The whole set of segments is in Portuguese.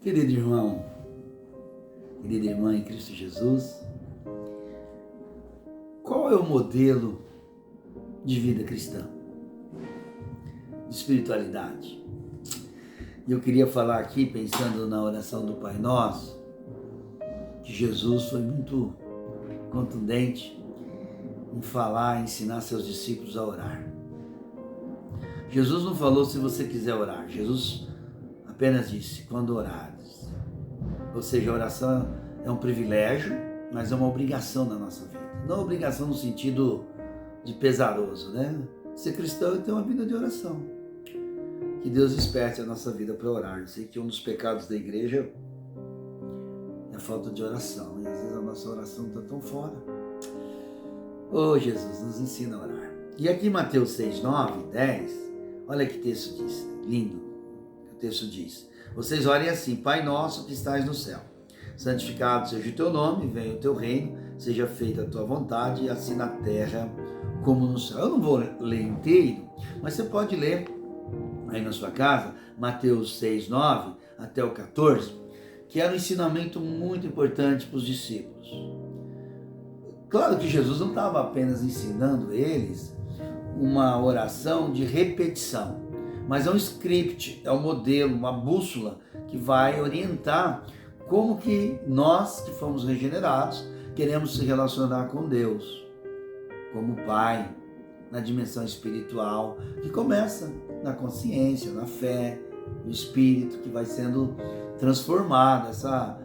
Querido irmão, querida irmã em Cristo Jesus, qual é o modelo de vida cristã, de espiritualidade? E eu queria falar aqui, pensando na oração do Pai Nosso, que Jesus foi muito contundente em falar, ensinar seus discípulos a orar. Jesus não falou se você quiser orar, Jesus apenas disse, quando orares. Ou seja, a oração é um privilégio, mas é uma obrigação na nossa vida. Não obrigação no sentido de pesaroso, né? Ser cristão é ter uma vida de oração. Que Deus desperte a nossa vida para orar. Eu sei que um dos pecados da igreja é a falta de oração. E às vezes a nossa oração está tão fora. Oh, Jesus, nos ensina a orar. E aqui em Mateus 6, 9, 10, olha que texto diz, lindo. O texto diz, vocês orem assim, Pai nosso que estás no céu, santificado seja o teu nome, venha o teu reino, seja feita a tua vontade, assim na terra como no céu. Eu não vou ler inteiro, mas você pode ler aí na sua casa, Mateus 6, 9 até o 14, que era um ensinamento muito importante para os discípulos. Claro que Jesus não estava apenas ensinando eles uma oração de repetição, mas é um script, é um modelo, uma bússola que vai orientar como que nós que fomos regenerados queremos se relacionar com Deus, como Pai, na dimensão espiritual, que começa na consciência, na fé, no espírito que vai sendo transformado, essa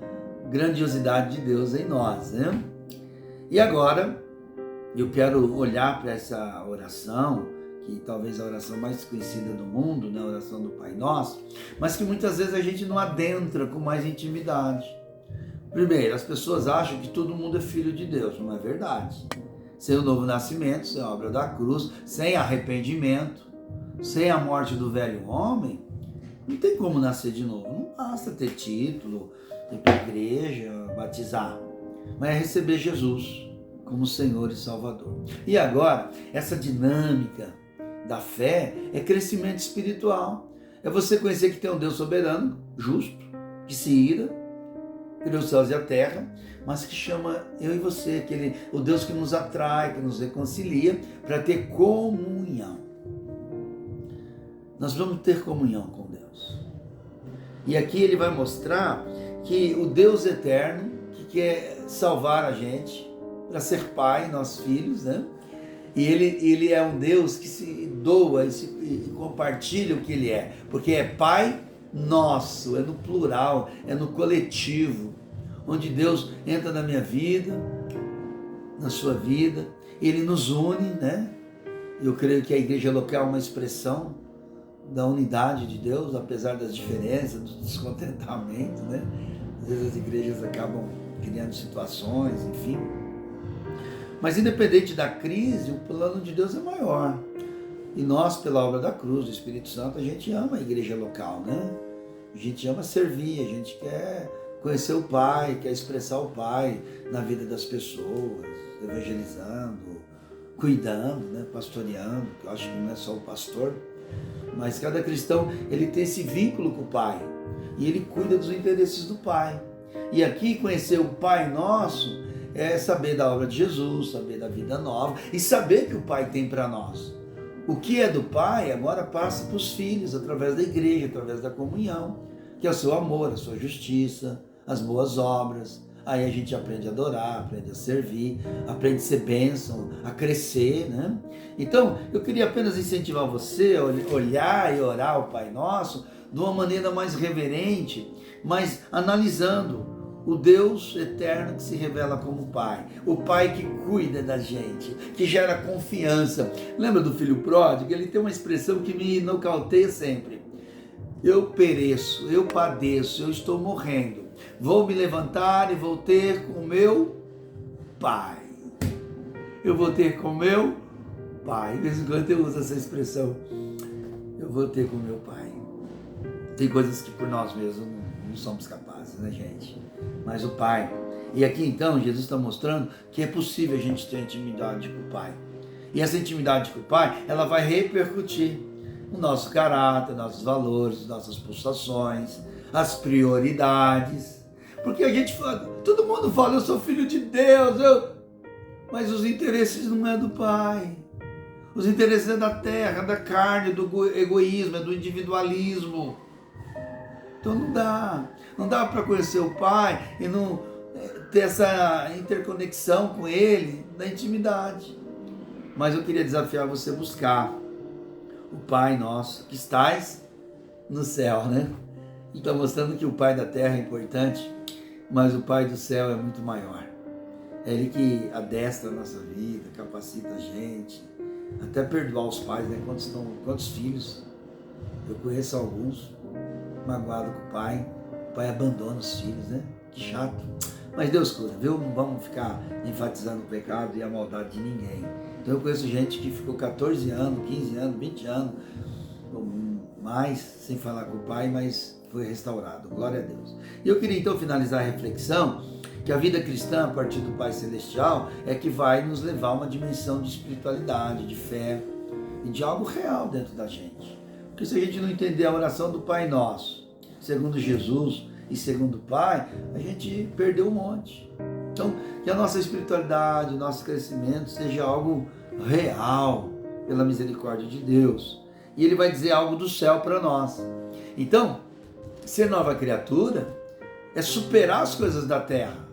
grandiosidade de Deus em nós, né? E agora, eu quero olhar para essa oração, que talvez a oração mais conhecida do mundo, né? A oração do Pai Nosso, mas que muitas vezes a gente não adentra com mais intimidade. Primeiro, as pessoas acham que todo mundo é filho de Deus, não é verdade. Sem o novo nascimento, sem a obra da cruz, sem arrependimento, sem a morte do velho homem, não tem como nascer de novo. Não basta ter título, ir para a igreja, batizar, mas é receber Jesus como Senhor e Salvador. E agora, essa dinâmica da fé é crescimento espiritual. É você conhecer que tem um Deus soberano, justo, que se ira, criou os céus e a terra, mas que chama eu e você, o Deus que nos atrai, que nos reconcilia, para ter comunhão. Nós vamos ter comunhão com Deus. E aqui ele vai mostrar que o Deus eterno, que quer salvar a gente, para ser pai, nós filhos, né? E ele é um Deus que se doa e compartilha o que ele é, porque é Pai nosso, é no plural, é no coletivo, onde Deus entra na minha vida, na sua vida, ele nos une, né? Eu creio que a igreja local é uma expressão da unidade de Deus, apesar das diferenças, do descontentamento, né? Às vezes as igrejas acabam criando situações, enfim. Mas independente da crise, o plano de Deus é maior. E nós, pela obra da cruz, do Espírito Santo, a gente ama a igreja local, né? A gente ama servir, a gente quer conhecer o Pai, quer expressar o Pai na vida das pessoas, evangelizando, cuidando, né? Pastoreando, que eu acho que não é só o pastor, mas cada cristão, ele tem esse vínculo com o Pai, e ele cuida dos interesses do Pai. E aqui, conhecer o Pai Nosso é saber da obra de Jesus, saber da vida nova e saber que o Pai tem para nós. O que é do Pai agora passa para os filhos, através da igreja, através da comunhão, que é o seu amor, a sua justiça, as boas obras. Aí a gente aprende a adorar, aprende a servir, aprende a ser bênção, a crescer, né? Então, eu queria apenas incentivar você a olhar e orar o Pai Nosso de uma maneira mais reverente, mas analisando o Deus eterno que se revela como Pai, o Pai que cuida da gente, que gera confiança. Lembra do filho pródigo? Ele tem uma expressão que me nocauteia sempre. Eu pereço, eu padeço, eu estou morrendo. Vou me levantar e vou ter com o meu Pai. Eu vou ter com o meu Pai. De vez em quando eu uso essa expressão. Eu vou ter com o meu Pai. Tem coisas que por nós mesmos não somos capazes, né, gente? Mas o Pai. E aqui então Jesus está mostrando que é possível a gente ter intimidade com o Pai. E essa intimidade com o Pai, ela vai repercutir no nosso caráter, nossos valores, nossas pulsações, as prioridades. Porque a gente fala, todo mundo fala, eu sou filho de Deus, mas os interesses não é do Pai. Os interesses é da terra, da carne, do egoísmo, é do individualismo. Então não dá para conhecer o Pai e não ter essa interconexão com Ele, da intimidade. Mas eu queria desafiar você a buscar o Pai nosso, que estais no céu, né? Então mostrando que o Pai da terra é importante, mas o Pai do céu é muito maior. É Ele que adestra a nossa vida, capacita a gente, até perdoar os pais, né? Quantos filhos? Eu conheço alguns, magoado com o pai abandona os filhos, né? Que chato. Mas Deus cura, viu? Não vamos ficar enfatizando o pecado e a maldade de ninguém. Então eu conheço gente que ficou 14 anos, 15 anos, 20 anos, ou mais, sem falar com o pai, mas foi restaurado. Glória a Deus. E eu queria então finalizar a reflexão que a vida cristã, a partir do Pai Celestial, é que vai nos levar a uma dimensão de espiritualidade, de fé e de algo real dentro da gente. Porque se a gente não entender a oração do Pai Nosso, segundo Jesus e segundo o Pai, a gente perdeu um monte. Então, que a nossa espiritualidade, o nosso crescimento seja algo real, pela misericórdia de Deus. E Ele vai dizer algo do céu para nós. Então, ser nova criatura é superar as coisas da terra.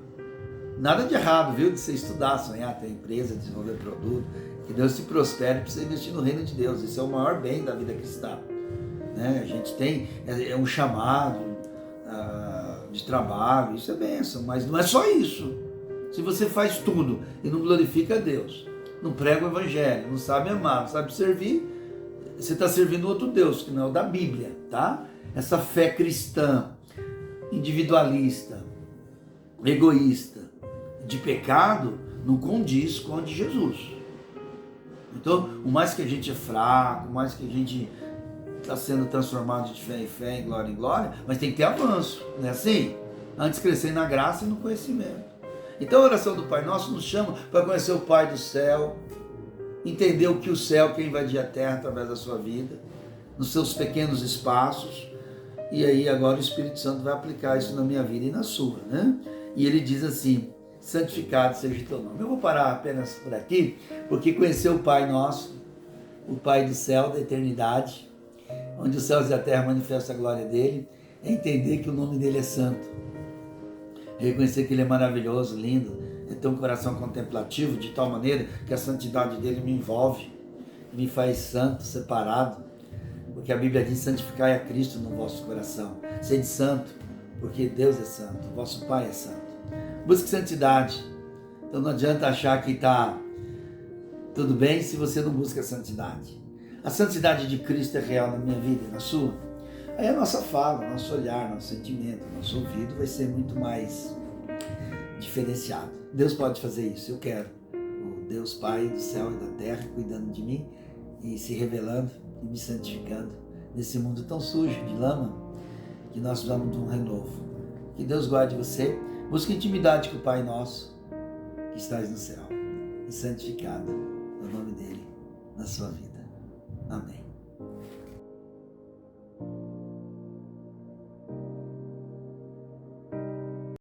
Nada de errado, viu? De você estudar, sonhar, ter empresa, desenvolver produto. Que Deus te prospere para você investir no reino de Deus. Esse é o maior bem da vida cristã. Né? A gente tem um chamado de trabalho, isso é bênção, mas não é só isso. Se você faz tudo e não glorifica a Deus, não prega o evangelho, não sabe amar, não sabe servir, você está servindo outro Deus, que não é o da Bíblia, tá? Essa fé cristã, individualista, egoísta, de pecado, não condiz com a de Jesus. Então, o mais que a gente é fraco, o mais que a gente está sendo transformado de fé em fé, em glória, mas tem que ter avanço, não é assim? Antes crescer na graça e no conhecimento. Então a oração do Pai Nosso nos chama para conhecer o Pai do céu, entender o que o céu quer invadir a terra através da sua vida, nos seus pequenos espaços, e aí agora o Espírito Santo vai aplicar isso na minha vida e na sua, né? E ele diz assim, santificado seja o teu nome. Eu vou parar apenas por aqui, porque conhecer o Pai Nosso, o Pai do céu, da eternidade, onde os céus e a terra manifestam a glória dele, é entender que o nome dele é santo, é reconhecer que ele é maravilhoso, lindo, é ter um coração contemplativo de tal maneira que a santidade dele me envolve, me faz santo, separado, porque a Bíblia diz, santificai a Cristo no vosso coração, sede santo, porque Deus é santo, o vosso Pai é santo. Busque santidade. Então não adianta achar que está tudo bem se você não busca a santidade. A santidade de Cristo é real na minha vida e na sua. Aí a nossa fala, nosso olhar, nosso sentimento, nosso ouvido vai ser muito mais diferenciado. Deus pode fazer isso, eu quero. O Deus Pai do céu e da terra cuidando de mim e se revelando e me santificando nesse mundo tão sujo de lama que nós precisamos de um renovo. Que Deus guarde você. Busque intimidade com o Pai Nosso que estás no céu e santificado no nome dele na sua vida. Amém.